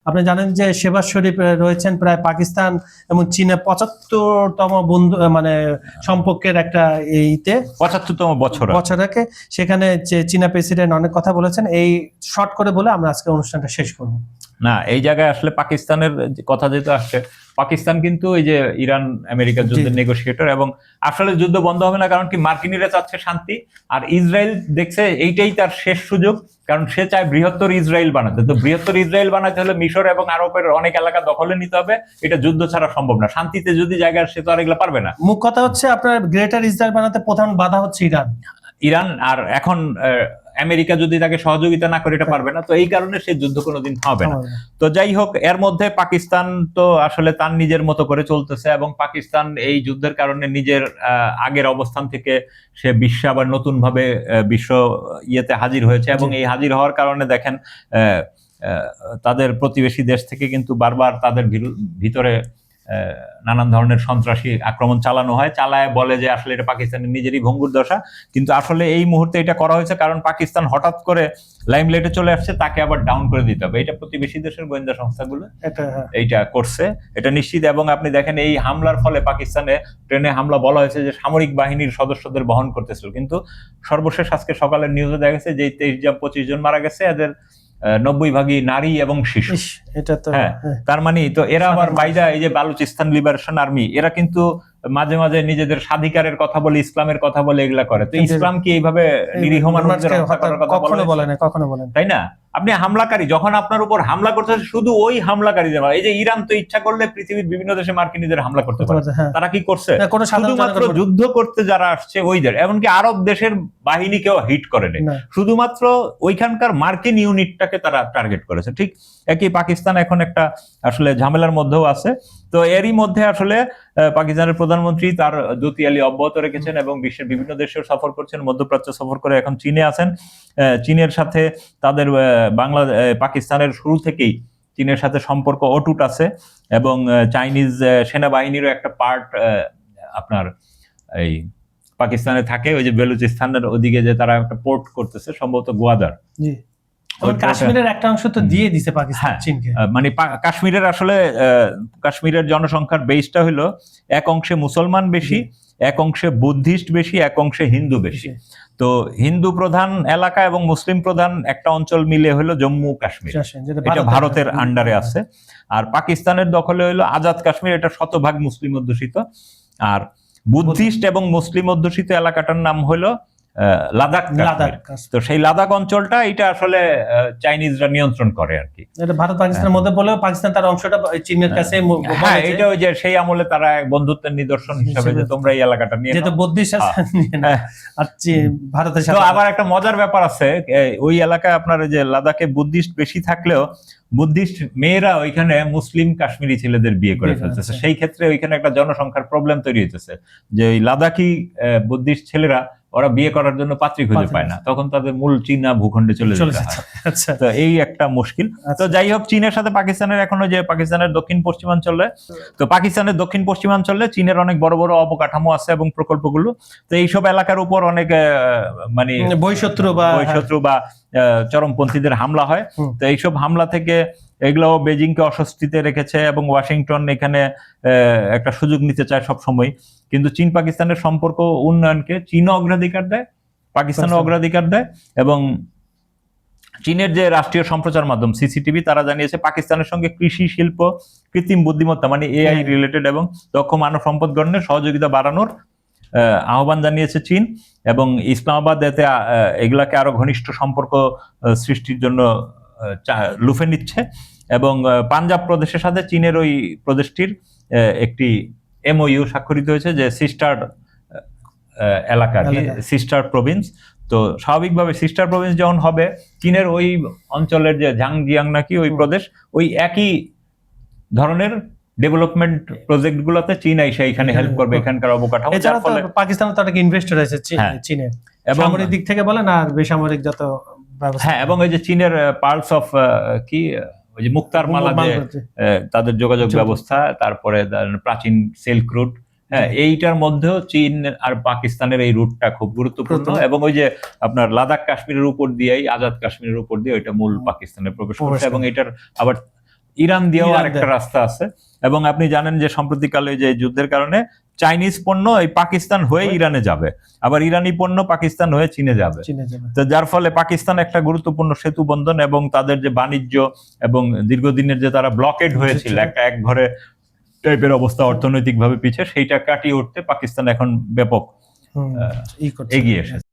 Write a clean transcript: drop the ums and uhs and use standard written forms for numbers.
আপনি জানেন যে শেহবাজ শরীফ রয়েছেন প্রায় পাকিস্তান এবং চীনে 75তম বন্ধু মানে সম্পর্কের একটা এইতে 75তম বছরকে সেখানে যে চীনা প্রেসিডেন্ট অনেক কথা বলেছেন। এই শর্ট করে বলে আমরা আজকে অনুষ্ঠানটা শেষ করব। না, এই জায়গায় আসলে পাকিস্তানের কথা যেহেতু আসছে, পাকিস্তান কিন্তু এই যে ইরান আমেরিকার যুদ্ধের নেগোসিয়েটর, এবং আসলে যুদ্ধ বন্ধ হবে না, কারণ কি মার্কিনিরা চাচ্ছে শান্তি, আর ইসরায়েল দেখছে এইটাই তার শেষ সুযোগ, কারণ সে চায় বৃহত্তর ইসরায়েল বানাতে। তো বৃহত্তর ইসরায়েল বানাতে হলে মিশর এবং আরবের অনেক এলাকা দখলে নিতে হবে, এটা যুদ্ধ ছাড়া সম্ভব না। শান্তিতে যদি জায়গা সে তো আর এগুলো পারবে না। মুখ্য কথা হচ্ছে আপনার গ্রেটার ইসরায়েল বানাতে প্রধান বাধা হচ্ছে ইরান, আর এখন আমেরিকা যদি তাকে সহযোগিতা না করে এটা পারবে না। তো এই কারণে সে যুদ্ধ কোনোদিন হবে না। তো যাই হোক, এর মধ্যে পাকিস্তান তো আসলে তার নিজের মতো করে চলতেছে, এবং পাকিস্তান এই যুদ্ধের কারণে নিজের আগের অবস্থান থেকে সে বিশ্বে আবার নতুন ভাবে বিশ্ব ইয়েতে হাজির হয়েছে, এবং এই হাজির হওয়ার কারণে দেখেন তাদের প্রতিবেশী দেশ থেকে কিন্তু বারবার তাদের ভিতরে নানান ধরনের সন্ত্রাসী আক্রমণ চালানো হয়, চালায় বলে যে আসলে এটা পাকিস্তানের নিজেরই ভঙ্গুর দশা, কিন্তু আসলে এই মুহূর্তে এটা করা হয়েছে কারণ পাকিস্তান হঠাৎ করে লাইমলাইটে চলে আসছে, তাকে আবার ডাউন করে দিতে হবে। এটা প্রতিবেশী দেশের গোয়েন্দা সংস্থাগুলো এইটা করছে, এটা নিশ্চিত। এবং আপনি দেখেন এই হামলার ফলে পাকিস্তানে ট্রেনে হামলা বলা হয়েছে যে সামরিক বাহিনীর সদস্যদের বহন করতেছিল, কিন্তু সর্বশেষ আজকে সকালের নিউজে দেখা গেছে যে 23-25 জন মারা গেছে, এদের 90% নারী এবং শিশু। এটা তো তার মানে তো এরা আবার বাইদা, এই যে বালুচিস্তান লিবারেশন আর্মি, এরা কিন্তু মাঝে মাঝে নিজেদের স্বাধিকারের কথা বলে, ইসলামের কথা বলে এগুলা করে। তো ইসলাম কি এইভাবে নিরীহ মানুষদের হত্যা করার কথা কখনো বলে না, কখনো বলে না, তাই না? আপনি হামলাকারী যখন আপনার উপর হামলা করতেছে, শুধু ওই হামলাকারীদের, এই যে ইরান তো ইচ্ছা করলে পৃথিবীর বিভিন্ন দেশে মার্কিনীদের হামলা করতে পারে, তারা কি করছে? শুধুমাত্র যুদ্ধ করতে যারা আসছে ওইদের, এমনকি আরব দেশের বাহিনীকেও হিট করে নেই, শুধুমাত্র ওইখানকার মার্কিন ইউনিটটাকে তারা টার্গেট করেছে। ঠিক একই পাকিস্তান এখন একটা আসলে ঝামেলার মধ্যেও আছে। তো এরই মধ্যে আসলে পাকিস্তানের প্রধানমন্ত্রী তার দূতিয়ালি অব্যাহত রেখেছেন এবং বিশ্বের বিভিন্ন দেশেও সফর করছেন, মধ্যপ্রাচ্য সফর করে এখন চীনে আছেন। চীনের সাথে তাদের পাকিস্তানের শুরু থেকেই চীনের সাথে সম্পর্ক অটুট আছে, এবং চাইনিজ সেনাবাহিনীরও একটা পার্ট আপনার এই পাকিস্তানে থাকে, ওই যে বেলুচিস্তানের ওদিকে যে তারা একটা পোর্ট করতেছে, সম্ভবত গোয়াদার। কাশ্মীরের একটা অংশ তো দিয়ে দিছে পাকিস্তান চীনকে। মানে কাশ্মীরের আসলে কাশ্মীরের জনসংখ্যার বেসটা হলো এক অংশে মুসলমান বেশি, এক অংশে বুদ্ধিস্ট বেশি, এক অংশে হিন্দু বেশি। তো হিন্দু প্রধান এলাকা এবং মুসলিম প্রধান একটা অঞ্চল মিলে হলো জম্মু কাশ্মীর, এটা ভারতের আন্ডারে আছে। আর পাকিস্তানের দখলে হলো আজাদ কাশ্মীর, এটা শতভাগ মুসলিম অধ্যুষিত। আর বুদ্ধিস্ট এবং মুসলিম অধ্যুষিত এলাকাটার নাম হলো লাদাখ। তো সেই লাদাখ অঞ্চলটা এটা আসলে চাইনিজরা নিয়ন্ত্রণ করে আর কি। এটা ভারত পাকিস্তানের মধ্যে বলেও পাকিস্তান তার অংশটা চীনের কাছে, হ্যাঁ, এটা ওই যে সেই আমলে তারা বন্ধুত্বের নিদর্শন হিসাবে যে তোমরা এই এলাকাটা নিয়ে, যেটা বুদ্ধিস্ট আর ভারতের সাথে। তো আবার একটা মজার ব্যাপার আছে, ওই এলাকায় আপনার যে লাদাখে বুদ্ধিস্ট বেশি থাকলেও বুদ্ধিস্ট মেয়েরা ওইখানে মুসলিম কাশ্মীরি ছেলেদের বিয়ে করে ফেলতেছে। সেই ক্ষেত্রে ওইখানে একটা জনসংখ্যার প্রবলেম তৈরি হইতেছে, যে ওই লাদাখি বুদ্ধিস্ট ছেলেরা ওরা বিয়ে করার জন্য পাত্রী খুঁজে পায় না, তখন তাদের মূল চীনা ভূখণ্ডে চলে যেতে হয়। তো এই একটা মুশকিল। তো যাই হোক, চীনের সাথে পাকিস্তানের এখনো যে পাকিস্তানের দক্ষিণ পশ্চিমাঞ্চলে, তো পাকিস্তানের দক্ষিণ পশ্চিমাঞ্চলে চীনের অনেক বড় বড় অবকাঠামো আছে এবং প্রকল্পগুলো। তো এইসব এলাকার উপর অনেক মানে বহিঃশত্রু বা চরমপন্থীদের হামলা হয়। তো এইসব হামলা থেকে এগুলো বেজিংকে অস্বস্তিতে রেখেছে, এবং ওয়াশিংটন এখানে একটা সুযোগ নিতে চায় সব সময়। কিন্তু চীন পাকিস্তানের সম্পর্ক উন্নয়নকে চীনও অগ্রাধিকার দেয়, পাকিস্তানও অগ্রাধিকার দেয়। এবং চীনের যে রাষ্ট্রীয় সম্প্রচার মাধ্যম সিসিটিভি, তারা জানিয়েছে পাকিস্তানের সঙ্গে কৃষি, শিল্প, কৃত্রিম বুদ্ধিমত্তা মানে এআই রিলেটেড এবং দক্ষ মানব সম্পদ গঠনের সহযোগিতা বাড়ানোর আহ্বান জানিয়েছে চীন। এবং ইসলামাবাদ এতে এগুলাকে আরো ঘনিষ্ঠ সম্পর্ক সৃষ্টির জন্য লুফে নিচ্ছে। এবং পাঞ্জাব প্রদেশের সাথে চীনের ওই প্রদেশটির একটি এমওইউ স্বাক্ষরিত হয়েছে, যে সিস্টার এলাকা, সিস্টার প্রভিন্স। তো স্বাভাবিকভাবে সিস্টার প্রভিন্স যখন হবে, চীনের ওই অঞ্চলের যে ঝাংজিয়াং নাকি ওই প্রদেশ, ওই একই ধরনের ডেভেলপমেন্ট প্রজেক্ট গুলোতে চীন এসে এখানে হেল্প করবে, এখানকার অবকাঠামো। এছাড়া তো পাকিস্তানে তো অনেক ইনভেস্টর আছে চীনে, সামরিক দিক থেকে বলেন আর বেসামরিক যত ব্যবস্থা। হ্যাঁ, এবং এই যে চীনের পার্টস অফ কি ওই যে মুক্তার মালা, যে তাদের যোগাযোগ ব্যবস্থা, তারপরে প্রাচীন সিল্ক রুট, হ্যাঁ, এইটার মধ্যেও চীন আর পাকিস্তানের এই রুটটা খুব গুরুত্বপূর্ণ। এবং ওই যে আপনার লাদাখ কাশ্মীরের উপর দিয়েই, আজাদ কাশ্মীরের উপর দিয়ে ওইটা মূল পাকিস্তানের প্রবেশ করছে। এবং এটার আবার ইরান দিয়েও ইরান আরেকটা দেয়। রাস্তা আছে। এবং আপনি জানেন যে সম্প্রতিকালে যে যুদ্ধের কারণে চাইনিজ পণ্য এই পাকিস্তান হয়ে ইরানে যাবে, আবার ইরানি পণ্য পাকিস্তান হয়ে চীনে যাবে। চীনে যাবে। তো যার ফলে পাকিস্তান একটা গুরুত্বপূর্ণ সেতু বন্ধন এবং তাদের যে বাণিজ্য এবং দীর্ঘদিনের যে তারা ব্লকেড হয়েছিল, একটা এক ঘরে টাইপের অবস্থা অর্থনৈতিকভাবে পিছিয়ে, সেইটা কাটিয়ে উঠতে পাকিস্তান এখন ব্যাপক ই করছে। এগিয়ে এসেছে।